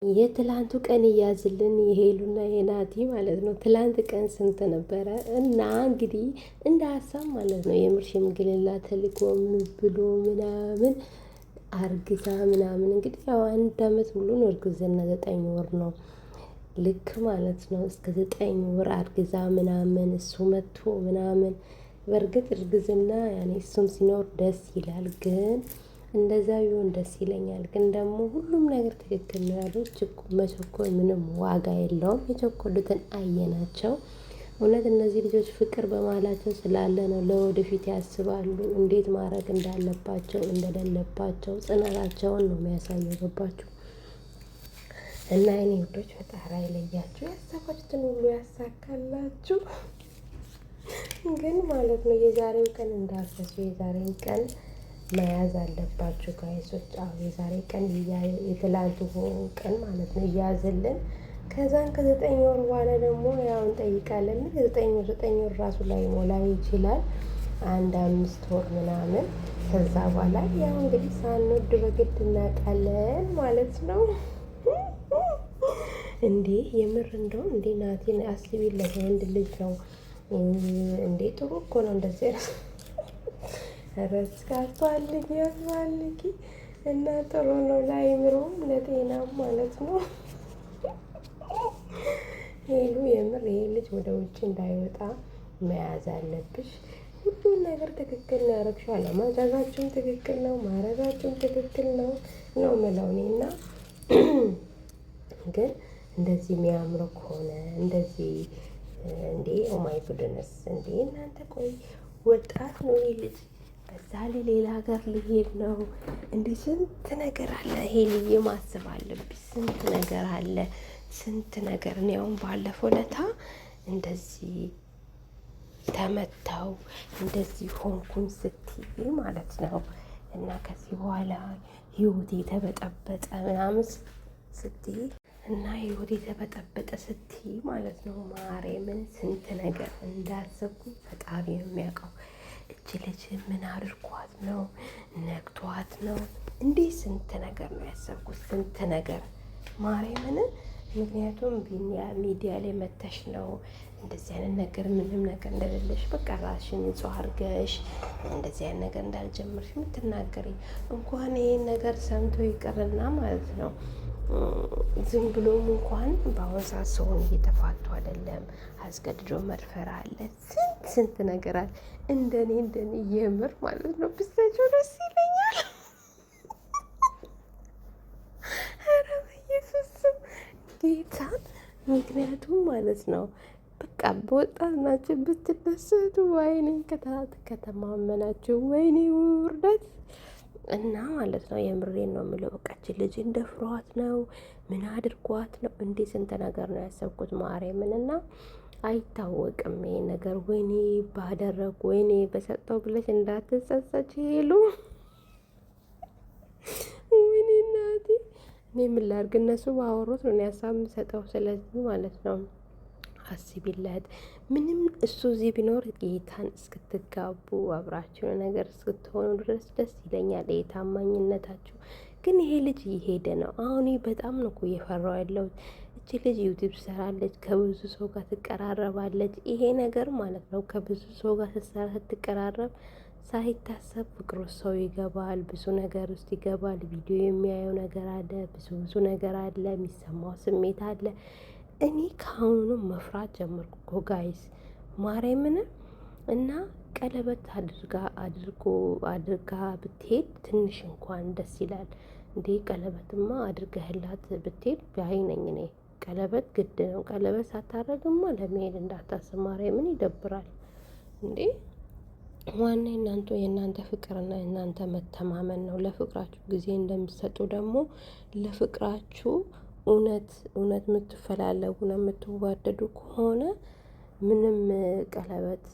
የትላንቱ ቀን እያዝልን የሄሉና የናቲ ማለት ነው። ትላንት ቀን ስንት ነበረ? እና እንግዲህ እንደ ሀሳብ ማለት ነው የምር ሽምግልና ተልኮ ምን ብሎ ምናምን አርግዛ ምናምን እንግዲህ ያው 1 አመት ሙሉ ነው እርግዝና 9 ወር ነው ልክ ማለት ነው። እስከ 9 ወር አርግዛ ምናምን እሱ መጥቶ ምናምን በእርግጥ እርግዝና ያኔ እሱም ሲኖር ደስ ይላል ግን እንደዛ ቢሆን ደስ ይለኛል። ግን ደግሞ ሁሉም ነገር ትክክል ነው ያሉት መቸኮል ምንም ዋጋ የለውም። የቸኮሉትን አየናቸው። እውነት እነዚህ ልጆች ፍቅር በመሃላቸው ስላለ ነው። ለወደፊት ያስባሉ፣ እንዴት ማድረግ እንዳለባቸው እንደሌለባቸው ጽናታቸውን ነው የሚያሳየው። ገባችሁ? እና የኔ ውዶች ፈጣሪ አይለያችሁ፣ ያሳባችሁትን ሁሉ ያሳካላችሁ። ግን ማለት ነው የዛሬው ቀን እንዳትረሱ፣ የዛሬው ቀን መያዝ አለባችሁ ጋይሶች። አዎ የዛሬ ቀን የትላንቱ ቀን ማለት ነው እያዝልን። ከዛን ከ9 ወር በኋላ ደግሞ ያው እንጠይቃለን። 9 ወር ራሱ ላይ ሞላ ይችላል 1 5 ወር ምናምን። ከዛ በኋላ ያው እንግዲህ ሳንወድ በግድ እናውቃለን ማለት ነው። እንዴ የምር እንደው እንዴ ናቲን አስቢለት፣ ወንድ ልጅ ነው እንዴ። ጥሩ እኮ ነው እንደዚህ ረስካ አስባልጊ እና ጥሩ ነው ለአይምሮም ለጤናም ማለት ነው። ሄሉ የምር ይሄ ልጅ ወደ ውጭ እንዳይወጣ መያዝ አለብሽ። ሁሉን ነገር ትክክል ነው ያደረግሽው። አለማድረጋችሁም ትክክል ነው፣ ማድረጋችሁም ትክክል ነው ነው የምለው እኔ እና ግን እንደዚህ የሚያምረው ከሆነ እንደዚህ እንዴ ኦማይ ጉድነስ እንዴ እናንተ ቆይ ወጣት ነው ይሄ ልጅ። በዛ ላይ ሌላ ሀገር ሊሄድ ነው። እንዲህ ስንት ነገር አለ። ሄልዬ ማሰብ አለብሽ። ስንት ነገር አለ፣ ስንት ነገር ነው። ያውን ባለፈው ለታ እንደዚህ ተመታው እንደዚህ ሆንኩኝ ስትይ ማለት ነው። እና ከዚህ በኋላ ህይወቴ ተበጠበጠ ምናምን ስትይ እና ህይወቴ ተበጠበጠ ስትይ ማለት ነው። ማርያምን ስንት ነገር እንዳሰብኩ ፈጣሪ ነው የሚያውቀው። እች ልጅ ምን አድርጓት ነው? ነግቷት ነው እንዴ? ስንት ነገር ነው ያሰብኩት፣ ስንት ነገር ማርያምን። ምክንያቱም ሚዲያ ላይ መተሽ ነው እንደዚህ አይነት ነገር ምንም ነገር እንደሌለሽ በቃ ራስሽን ንጹህ አድርገሽ እንደዚህ አይነት ነገር እንዳልጀምርሽ የምትናገሪ። እንኳን ይሄን ነገር ሰምቶ ይቅርና ማለት ነው ዝም ብሎም እንኳን በአሁን ሰዓት ሰውን እየተፋቱ አይደለም። አስገድዶ መድፈር አለ፣ ስንት ነገር አለ። እንደኔ የምር ማለት ነው ብሳቸው ደስ ይለኛል። ኧረ በኢየሱስ ጌታን። ምክንያቱም ማለት ነው በቃ በወጣት ናቸው ብትደሰቱ፣ ወይኔ ከተማመናችሁ፣ ወይኔ ውርደት እና ማለት ነው የምሬን ነው የምለው። በቃች ልጅ እንደ ፍሯት ነው ምን አድርጓት ነው እንዴ? ስንት ነገር ነው ያሰብኩት ማርያምን። እና አይታወቅም ይሄ ነገር። ወይኔ ባደረጉ ወይኔ በሰጠው ብለሽ እንዳትጸጸች ሄሉ። ወይኔ እናቴ እኔ ምን ላድርግ? እነሱ ባወሩት ነው ሀሳብ የምሰጠው። ስለዚህ ማለት ነው አስቢለት። ምንም እሱ እዚህ ቢኖር ጌታን እስክትጋቡ አብራችሁ ነገር እስክትሆኑ ድረስ ደስ ይለኛል። የታማኝነታችሁ ግን ይሄ ልጅ እየሄደ ነው። አሁን በጣም ነው እኮ እየፈራው ያለሁት። እቺ ልጅ ዩቲዩብ ትሰራለች፣ ከብዙ ሰው ጋር ትቀራረባለች። ይሄ ነገር ማለት ነው ከብዙ ሰው ጋር ስትቀራረብ ሳይታሰብ ፍቅር ውስጥ ሰው ይገባል፣ ብዙ ነገር ውስጥ ይገባል። ቪዲዮ የሚያየው ነገር አለ፣ ብዙ ነገር አለ፣ የሚሰማው ስሜት አለ። እኔ ከአሁኑ መፍራት ጀመርኩ እኮ ጋይስ ማርያምን። እና ቀለበት አድርጋ ብትሄድ ትንሽ እንኳን ደስ ይላል እንዴ። ቀለበትማ አድርገህላት ብትሄድ ባይ ነኝ እኔ። ቀለበት ግድ ነው። ቀለበት ሳታረግማ ለመሄድ እንዳታስብ ማርያምን። ይደብራል እንዴ። ዋና የእናንተ ፍቅርና የእናንተ መተማመን ነው። ለፍቅራችሁ ጊዜ እንደምትሰጡ ደግሞ ለፍቅራችሁ እውነት የምትፈላለጉ ነው የምትዋደዱ ከሆነ ምንም ቀለበት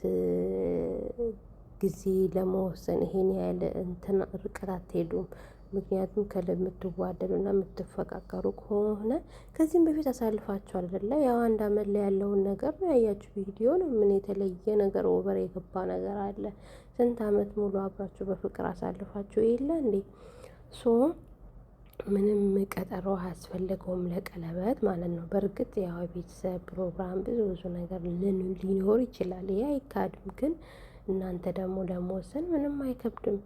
ጊዜ ለመወሰን ይሄን ያህል እንትን ርቀት አትሄዱም። ምክንያቱም ከልብ የምትዋደዱና የምትፈቃቀሩ ከሆነ ከዚህም በፊት አሳልፋችሁ አይደለ? ያው 1 አመት ላይ ያለውን ነገር ነው ያያችሁ ቪዲዮ ነው። ምን የተለየ ነገር ኦቨር የገባ ነገር አለ? ስንት አመት ሙሉ አብራችሁ በፍቅር አሳልፋችሁ የለ እንዴ? ሶ ምንም ቀጠሮ አያስፈልገውም ለቀለበት ማለት ነው። በእርግጥ ያው የቤተሰብ ፕሮግራም ብዙ ነገር ሊኖር ይችላል። ይሄ አይካድም። ግን እናንተ ደግሞ ለመወሰን ምንም አይከብድም።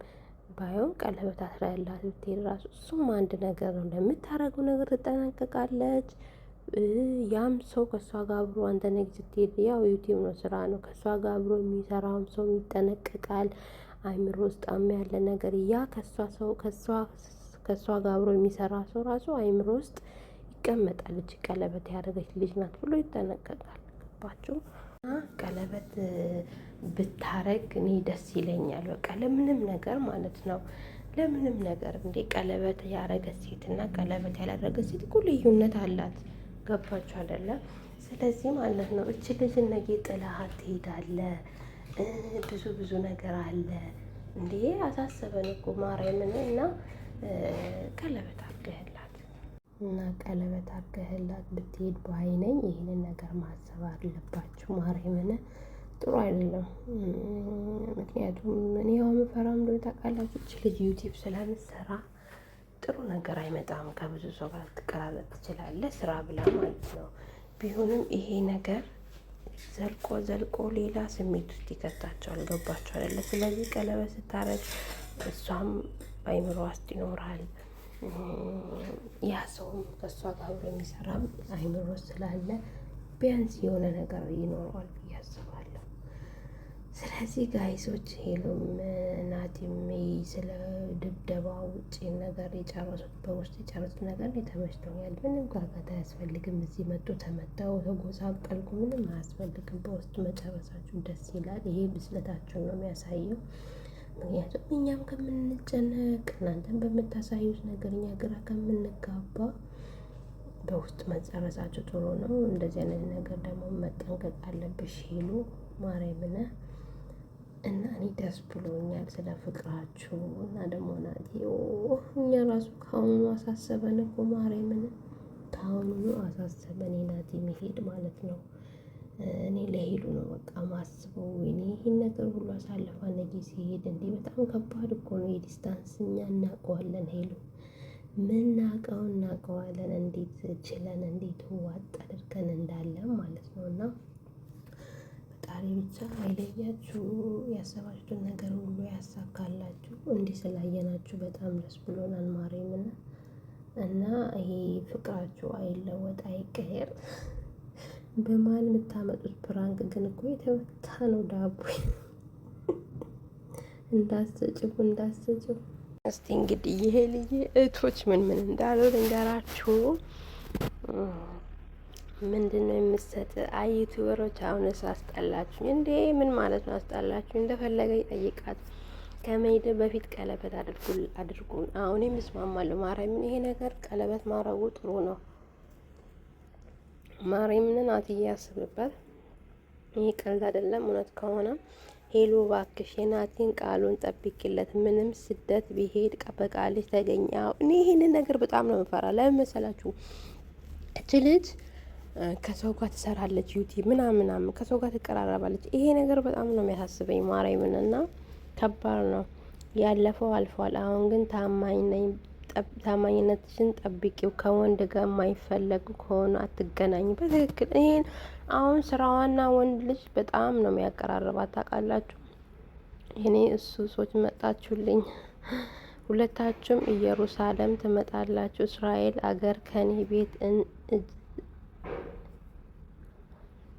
ባይሆን ቀለበት አስራላት ብትሄድ ራሱ እሱም አንድ ነገር ነው። ለምታረገው ነገር ትጠነቀቃለች። ያም ሰው ከእሷ ጋር አብሮ አንተ ነግድ ስትሄድ ያው ዩቲዩብ ነው፣ ስራ ነው። ከእሷ ጋር አብሮ የሚሰራውም ሰው ይጠነቀቃል። አይምሮ ውስጥ ያለ ነገር ያ ከእሷ ጋር አብሮ የሚሰራ ሰው ራሱ አይምሮ ውስጥ ይቀመጣል። እጅ ቀለበት ያደረገች ልጅ ናት ብሎ ይጠነቀቃል። ገባችሁ? ቀለበት ብታረግ እኔ ደስ ይለኛል። በቃ ለምንም ነገር ማለት ነው። ለምንም ነገር እንዴ ቀለበት ያረገች ሴት እና ቀለበት ያላረገች ሴት እኮ ልዩነት አላት። ገባችሁ አይደለም? ስለዚህ ማለት ነው እች ልጅ ነገ ጥላሃት ትሄዳለህ። ብዙ ነገር አለ እንዴ። አሳሰበን እኮ ማርያምን። እና ቀለበት አድርገህላት ብትሄድ ባይ ነኝ። ይህንን ነገር ማሰብ አለባችሁ። ማርያምን ጥሩ አይደለም። ምክንያቱም እኔ ያው የምፈራው እንደሆነ ታውቃላችሁ፣ እች ልጅ ዩቲዩብ ስለምትሰራ ጥሩ ነገር አይመጣም። ከብዙ ሰው ጋር ልትቀራረጥ ትችላለህ፣ ስራ ብላ ማለት ነው። ቢሆንም ይሄ ነገር ዘልቆ ሌላ ስሜት ውስጥ ይከታቸዋል። ገባቸው አይደለ? ስለዚህ ቀለበት ስታረግ እሷም አይምሮ ውስጥ ይኖራል። ያ ሰውም ከእሷ ጋር አብሮ የሚሰራም አይምሮ ስላለ ቢያንስ የሆነ ነገር ይኖረዋል ብዬ አስባለሁ። ስለዚህ ጋይሶች ሄሉም ናቲም ስለ ድብደባ ውጪ ነገር የጨረሱት በውስጥ የጨረሱት ነገር ተመችቶኛል። ምንም ጋጋታ አያስፈልግም። እዚህ መጡ ተመታው ተጎሳቀልኩ ምንም አያስፈልግም። በውስጥ መጨረሳችሁ ደስ ይላል። ይሄ ብስለታችሁን ነው የሚያሳየው። ምክንያቱም እኛም ከምንጨነቅ እናንተን በምታሳዩት ነገር እኛ ግራ ከምንጋባ በውስጥ መጨረሳችሁ ጥሩ ነው። እንደዚህ አይነት ነገር ደግሞ መጠንቀቅ አለብሽ ሄሉ ማርያምን። እና እኔ ደስ ብሎኛል ስለ ፍቅራችሁ። እና ደግሞ ናቲ እኛ ራሱ ከአሁኑ አሳሰበን እኮ ማርያምን፣ ከአሁኑ አሳሰበን ናቲ መሄድ ማለት ነው። እኔ ለሄሉ ነው በቃ ማስበው። እኔ ይህን ነገር ሁሉ አሳልፋ ነገ ሲሄድ እንዲህ በጣም ከባድ እኮ ነው። የዲስታንስ እኛ እናውቀዋለን ሄሉ ምናውቀው እናውቀዋለን። እንዴት ችለን እንዴት ዋጥ አድርገን እንዳለን ማለት ነው። እና ፈጣሪ ብቻ አይለያችሁ፣ ያሰባችሁትን ነገር ሁሉ ያሳካላችሁ። እንዲህ ስላየናችሁ በጣም ደስ ብሎናል ማርያምን። እና ይሄ ፍቅራችሁ አይለወጥ አይቀየር። በማን የምታመጡት ፕራንክ ግን እኮ የተመታ ነው። ዳቦ እንዳስጭው። እስቲ እንግዲህ ይሄ ልጅ እህቶች ምን እንዳሉ ልንገራችሁ። ምንድነው የምትሰጥ? አይ ዩቲዩበሮች አሁንስ አስጠላችሁ እንዴ! ምን ማለት ነው አስጠላችሁ? እንደፈለገ ይጠይቃት። ከመሄድ በፊት ቀለበት አድርጉ። አሁን የምስማማለሁ ማርያምን። ይሄ ነገር ቀለበት ማድረጉ ጥሩ ነው። ማርያምን አትዬ ያስብበት። ይሄ ቀልድ አይደለም። እውነት ከሆነ ሄሉ እባክሽ የናቲን ቃሉን ጠብቂለት። ምንም ስደት ቢሄድ በቃልሽ ተገኘ። እኔ ይሄንን ነገር በጣም ነው የምፈራ። ለምን መሰላችሁ? እች ልጅ ከሰው ጋር ትሰራለች፣ ዩቲዩብ ምናምን ከሰው ጋር ትቀራረባለች። ይሄ ነገር በጣም ነው የሚያሳስበኝ ማርያምን። እና ከባድ ነው። ያለፈው አልፏል። አሁን ግን ታማኝነትሽን ጠብቂው። ከወንድ ጋር የማይፈለጉ ከሆነ አትገናኝ። በትክክል ይሄን አሁን ስራዋና ወንድ ልጅ በጣም ነው የሚያቀራርባት ታውቃላችሁ። እኔ እሱ ሰዎች መጣችሁልኝ። ሁለታችሁም ኢየሩሳሌም ትመጣላችሁ፣ እስራኤል አገር ከኔ ቤት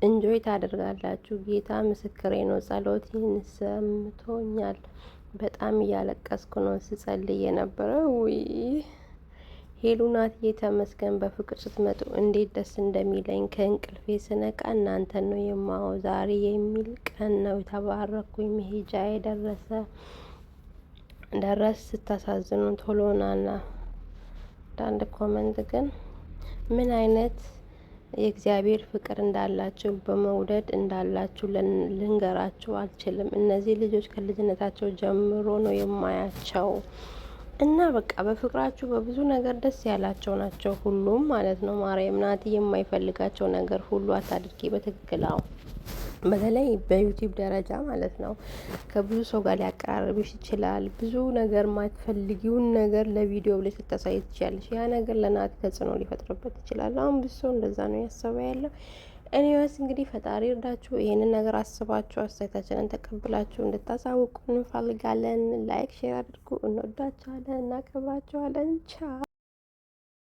እንጆይ ታደርጋላችሁ። ጌታ ምስክሬ ነው። ጸሎቴን ሰምቶኛል። በጣም እያለቀስኩ ነው ስጸልይ የነበረው። ውይ ሄሉ ናትዬ ተመስገን። በፍቅር ስትመጡ እንዴት ደስ እንደሚለኝ። ከእንቅልፌ ስነቃ እናንተን ነው የማወው። ዛሬ የሚል ቀን ነው። የተባረኩኝ። መሄጃ ደረስ ስታሳዝኑ ቶሎናና። አንዳንድ ኮመንት ግን ምን አይነት የእግዚአብሔር ፍቅር እንዳላችሁ በመውደድ እንዳላችሁ ልንገራችሁ አልችልም። እነዚህ ልጆች ከልጅነታቸው ጀምሮ ነው የማያቸው እና በቃ በፍቅራችሁ በብዙ ነገር ደስ ያላቸው ናቸው ሁሉም ማለት ነው። ማርያም ናቲ የማይፈልጋቸው ነገር ሁሉ አታድርጊ። በትክክል በተለይ በዩቲዩብ ደረጃ ማለት ነው ከብዙ ሰው ጋር ሊያቀራርብሽ ይችላል። ብዙ ነገር ማትፈልጊውን ነገር ለቪዲዮ ብለሽ ልታሳይ ትችያለሽ። ያ ነገር ለናቲ ተጽዕኖ ሊፈጥርበት ይችላል። አሁን ብዙ ሰው እንደዛ ነው ያሰበ ያለው። እኔስ እንግዲህ ፈጣሪ እርዳችሁ። ይሄንን ነገር አስባችሁ አስተያየታችንን ተቀብላችሁ እንድታሳውቁ እንፈልጋለን። ላይክ ሼር አድርጉ። እንወዳችኋለን፣ እናከብራችኋለን። ቻው